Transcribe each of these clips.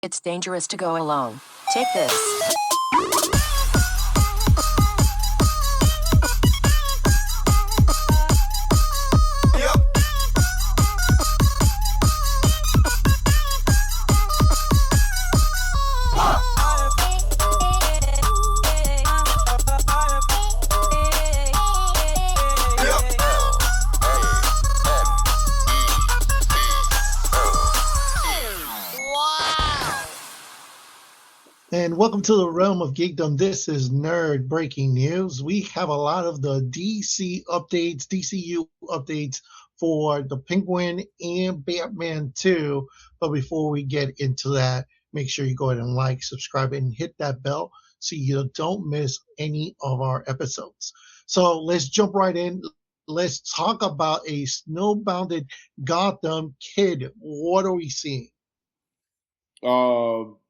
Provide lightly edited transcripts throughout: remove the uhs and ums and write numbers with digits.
It's dangerous to go alone. Take this. And welcome to the realm of geekdom. This is Nerd Breaking News. We have a lot of the DC updates, DCU updates for the Penguin and Batman 2. But before we get into that, make sure you go ahead and like, subscribe, and hit that bell so you don't miss any of our episodes. So let's jump right in. Let's talk about a snowbounded Gotham kid. What are we seeing?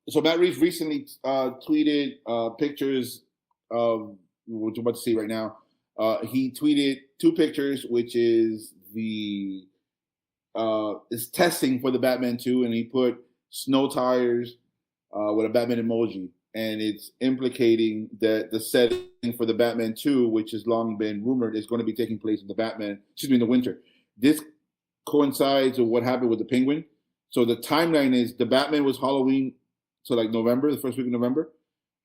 So Matt Reeves recently tweeted pictures of what you're about to see right now. He tweeted two pictures, which is the is testing for the Batman 2, and he put snow tires with a Batman emoji, and it's implicating that the setting for the Batman 2, which has long been rumored, is going to be taking place in the winter. This coincides with what happened with the Penguin. So the timeline is the Batman was Halloween, so like November, the first week of November,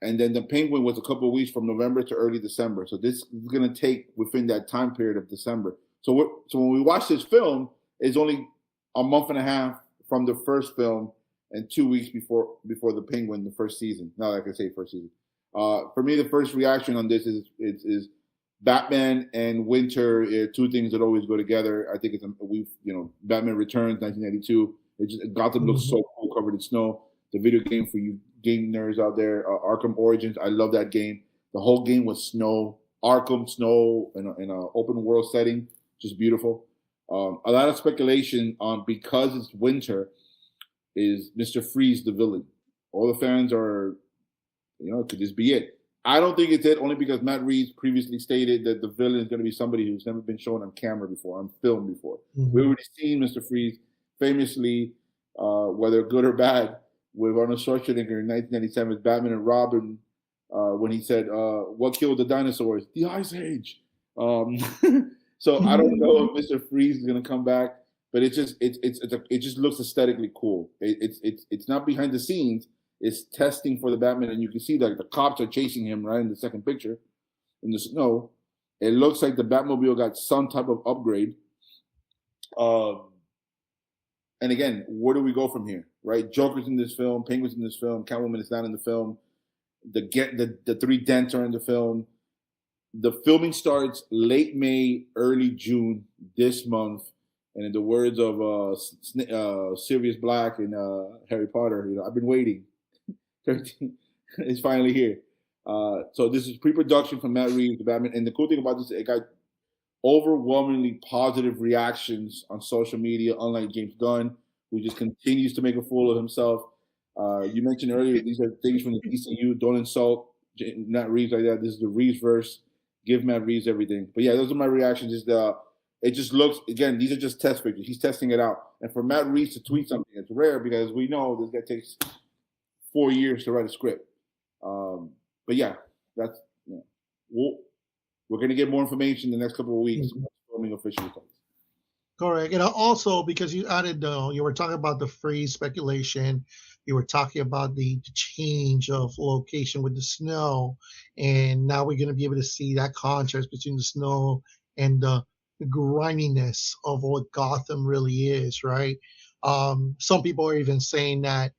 and then the Penguin was a couple of weeks from November to early December. So this is going to take within that time period of December. So when we watch this film, it's only a month and a half from the first film and 2 weeks before the Penguin, the first season. Now that I can say first season. For me, the first reaction on this is Batman and winter are two things that always go together. I think Batman Returns 1992. Gotham looks so cool, covered in snow. The video game for you game nerds out there, Arkham Origins. I love that game. The whole game was snow, Arkham snow in an open world setting, just beautiful. A lot of speculation on because it's winter, is Mr. Freeze the villain? All the fans are, could this be it? I don't think it's it, only because Matt Reeves previously stated that the villain is going to be somebody who's never been shown on camera before, on film before. We've already seen Mr. Freeze famously, whether good or bad, with Arnold Schwarzenegger in 1997's Batman and Robin, when he said, "What killed the dinosaurs? The Ice Age." So I don't know if Mr. Freeze is going to come back, but it just looks aesthetically cool. It's not behind the scenes. It's testing for the Batman, and you can see like the cops are chasing him right in the second picture in the snow. It looks like the Batmobile got some type of upgrade. And again, where do we go from here, right? Joker's in this film, Penguin's in this film, Catwoman is not in the film. The three Dents are in the film. The filming starts late May, early June this month. And in the words of Sirius Black and Harry Potter, I've been waiting. It's finally here. So this is pre-production from Matt Reeves, the Batman. And the cool thing about this, it got overwhelmingly positive reactions on social media, unlike James Gunn, who just continues to make a fool of himself. You mentioned earlier, these are things from the DCU. Don't insult Matt Reeves like that. This is the Reeves-verse. Give Matt Reeves everything. But yeah, those are my reactions. It just looks, again, these are just test pictures. He's testing it out. And for Matt Reeves to tweet something, it's rare because we know this guy takes 4 years to write a script. But yeah, that's, we're going to get more information in the next couple of weeks. Filming officially. Correct. And also, because you added, you were talking about the Freeze speculation, you were talking about the change of location with the snow, and now we're going to be able to see that contrast between the snow and the griminess of what Gotham really is, right? Some people are even saying that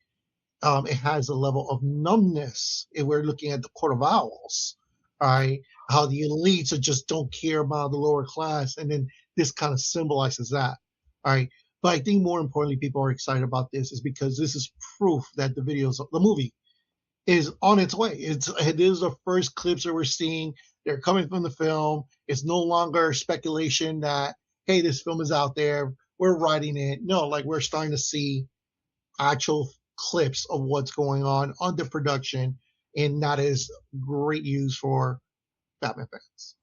it has a level of numbness if we're looking at the Court of Owls, right? How the elites just don't care about the lower class, and then this kind of symbolizes that, all right? But I think more importantly, people are excited about this is because this is proof that the movie is on its way. It is the first clips that we're seeing. They're coming from the film. It's no longer speculation that, hey, this film is out there, we're writing it. No, like we're starting to see actual clips of what's going on the production, and that is great news for Batman fans.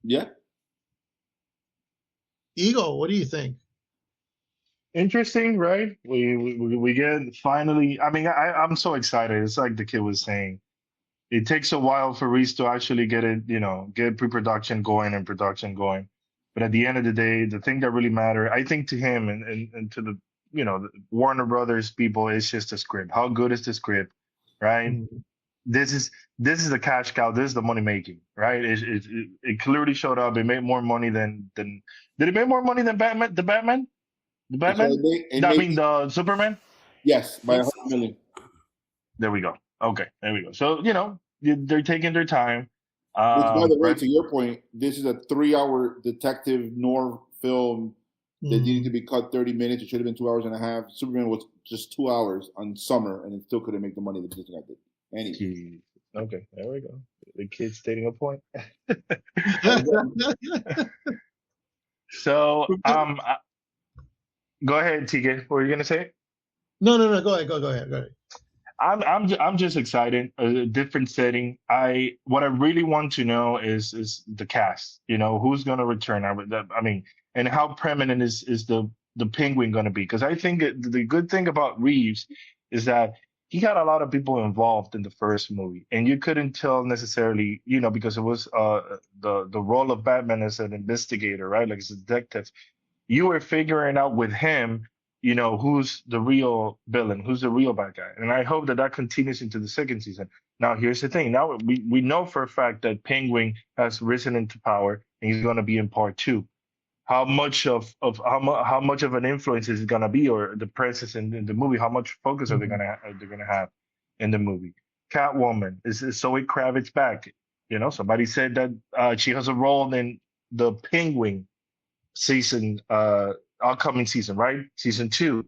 Yeah. Eagle, what do you think? Interesting, right? We get finally. I mean, I'm so excited. It's like the kid was saying. It takes a while for Reese to actually get it, get pre-production going and production going. But at the end of the day, the thing that really matter, I think to him and to the Warner Brothers people, is just the script. How good is the script, right? Mhm. This is this is the cash cow. This is the money making, right? It clearly showed up. It made more money than did it make more money than Batman? The So Batman? it I made mean the Superman? yes I by think 100 million. There we go. Okay, there we go. So they're taking their time. Which, by the way, Right? to your point, this is a 3-hour detective noir film that needed to Mhm. be cut 30 minutes. It should have been 2 hours and a half. Superman was just 2 hours on Summer, and it still couldn't make the money that Disney did. Anyway, Jeez. Okay, there we go. The kid's stating a point. So, go ahead, TK. What were you gonna say? No, no, no. Go ahead. Go ahead. Go ahead. I'm just excited. A different setting. What I really want to know is the cast. Who's gonna return. I mean, and how prominent is the Penguin gonna be? Because I think the good thing about Reeves is that he got a lot of people involved in the first movie, and you couldn't tell necessarily, because it was the role of Batman as an investigator, right? Like as a detective, you were figuring out with him, who's the real villain, who's the real bad guy. And I hope that continues into the second season. Now, here's the thing. Now we know for a fact that Penguin has risen into power and he's going to be in part two. How much how much of an influence is it going to be, or the presence in the movie? How much focus are they going Mhm. to they're going to have in the movie? Catwoman is Zoe Kravitz back? Somebody said that she has a role in the Penguin season, upcoming season, right? Season two,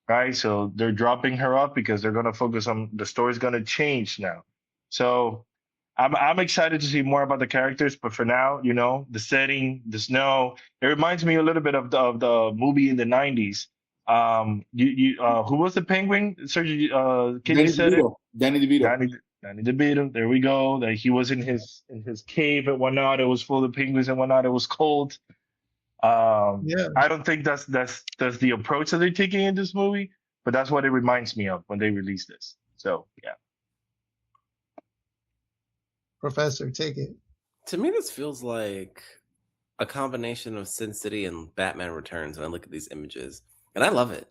right? So they're dropping her off because they're gonna focus on the story's gonna change now. So I'm excited to see more about the characters, but for now, the setting, the snow, it reminds me a little bit of the movie in the '90s. Who was the Penguin? Sergio, can you Danny said it? DeVito. Danny DeVito. Danny DeVito. There we go. That he was in his cave and whatnot. It was full of penguins and whatnot. It was cold. Yeah. I don't think that's the approach that they're taking in this movie, but that's what it reminds me of when they release this. So yeah. Professor, take it. To me, this feels like a combination of Sin City and Batman Returns when I look at these images, and I love it.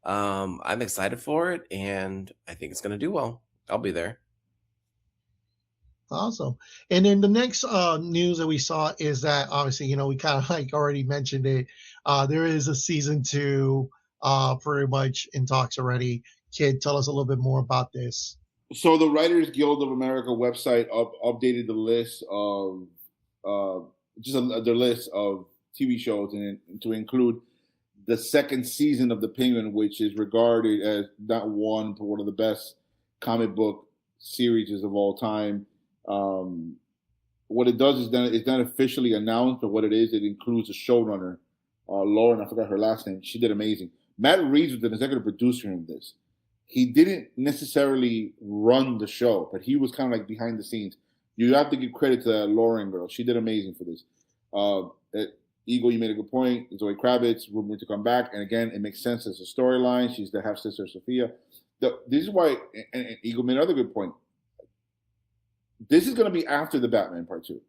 I'm excited for it, and I think it's going to do well. I'll be there. Awesome. And then the next news that we saw is that obviously, we kind of like already mentioned it. There is a season two pretty much in talks already. Kid, tell us a little bit more about this. So the Writers Guild of America website updated the list of the list of TV shows and to include the second season of The Penguin, which is regarded as not one but one of the best comic book series of all time. What it does is it's not officially announced, but what it is, it includes a showrunner, Lauren. I forgot her last name. She did amazing. Matt Reeves was an executive producer in this. He didn't necessarily run the show, but he was kind of like behind the scenes. You have to give credit to that Lauren girl. She did amazing for this. Eagle, you made a good point. Zoe Kravitz, rumored to come back. And again, it makes sense as a storyline. She's the half sister of Sophia. This is why, and Eagle made another good point. This is going to be after the Batman Part 2.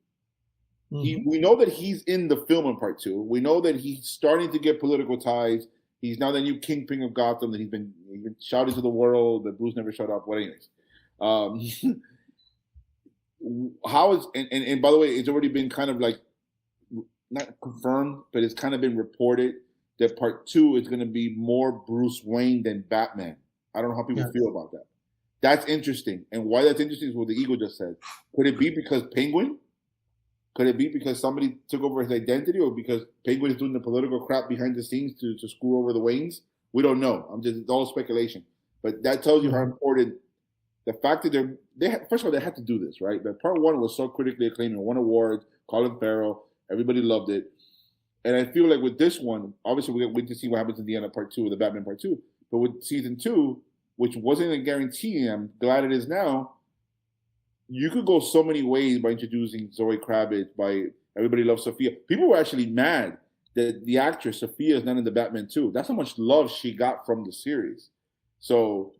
We know that he's in the film in Part 2. We know that he's starting to get political ties. He's now the new kingpin of Gotham. That he's been shouting to the world that Bruce never shut up. What anyways? How is and by the way, it's already been kind of like not confirmed, but it's kind of been reported that Part 2 is going to be more Bruce Wayne than Batman. I don't know how people feel about that. That's interesting, and why that's interesting is what the Eagle just said. Could it be because Penguin? Could it be because somebody took over his identity, or because Penguin is doing the political crap behind the scenes to screw over the Waynes? We don't know. It's all speculation. But that tells you how important the fact that first of all, they had to do this, right? But Part 1 was so critically acclaimed and won awards. Colin Farrell, everybody loved it. And I feel like with this one, obviously we're going to see what happens in the end of Part 2 of the Batman Part 2. But with Season 2, which wasn't a guarantee, I'm glad it is now, you could go so many ways by introducing Zoe Kravitz, by Everybody Loves Sophia. People were actually mad the actress Sophia is not in the Batman 2. That's how much love she got from the series. So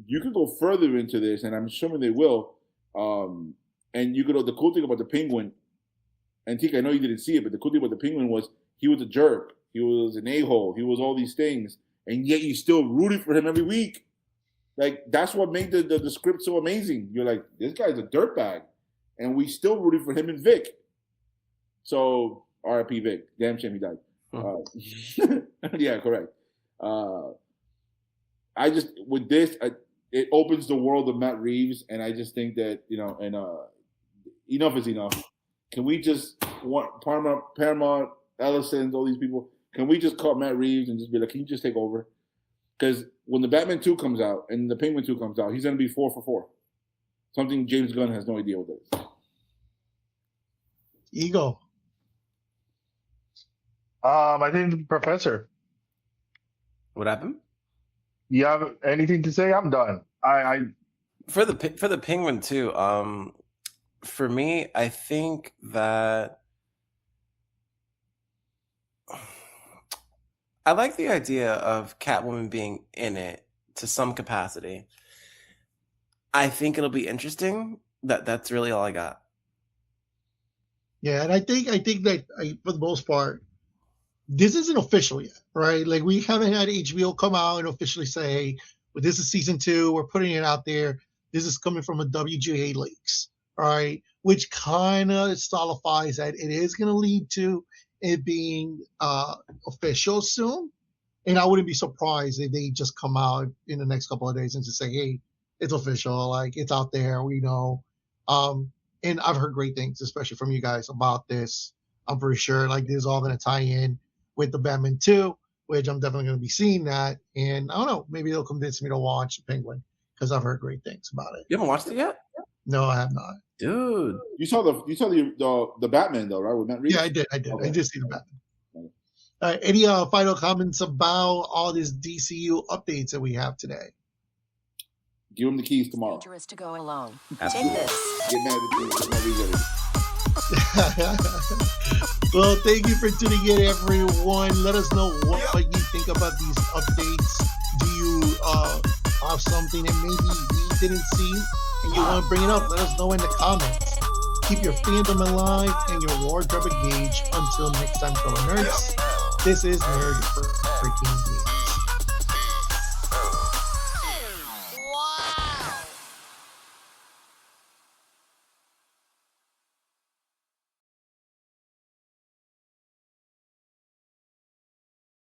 you could go further into this, and I'm assuming they will. And you could. The cool thing about the Penguin, and Tika, I know you didn't see it, but the cool thing about the Penguin was he was a jerk. He was an a-hole. He was all these things, and yet you still rooted for him every week. Like, that's what made the script so amazing. You're like, this guy's a dirtbag, and we still rooted for him and Vic. So, R.I.P. Vic. Damn shame he died. Yeah, correct. I just, with this, it opens the world of Matt Reeves, and I just think that, enough is enough. Can we just want Paramount, Ellison, all these people, can we just call Matt Reeves and just be like, can you just take over? Because when the Batman 2 comes out and the Penguin 2 comes out, he's going to be 4 for 4. Something James Gunn has no idea what that is. Ego. I think the Professor. What happened? You have anything to say? I'm done. I For the Penguin too. For me, I think that I like the idea of Catwoman being in it to some capacity. I think it'll be interesting. That's really all I got. Yeah, and I think that for the most part, this isn't official yet, right? Like, we haven't had HBO come out and officially say, hey, well, this is season 2. We're putting it out there. This is coming from a WGA leaks, right? Which kind of solidifies that it is going to lead to it being official soon. And I wouldn't be surprised if they just come out in the next couple of days and just say, hey, it's official. Like, it's out there. We know. And I've heard great things, especially from you guys, about this. I'm pretty sure like this is all going to tie in with the Batman 2, which I'm definitely going to be seeing that. And I don't know, maybe they'll convince me to watch Penguin because I've heard great things about it. You haven't watched it yet? No, I have not. Dude. You saw the Batman though, right? With Matt Reeves? Yeah, I did. Okay. I did see the Batman. Any final comments about all these DCU updates that we have today? Give him the keys tomorrow. Dangerous to go alone. Absolutely. Take this. Get mad at Matt Reeves. Well, thank you for tuning in, everyone. Let us know what you think about these updates. Do you have something that maybe we didn't see and you want to bring it up? Let us know in the comments. Keep your fandom alive and your wardrobe engaged. Until next time, fellow nerds, this is Nerd Freaking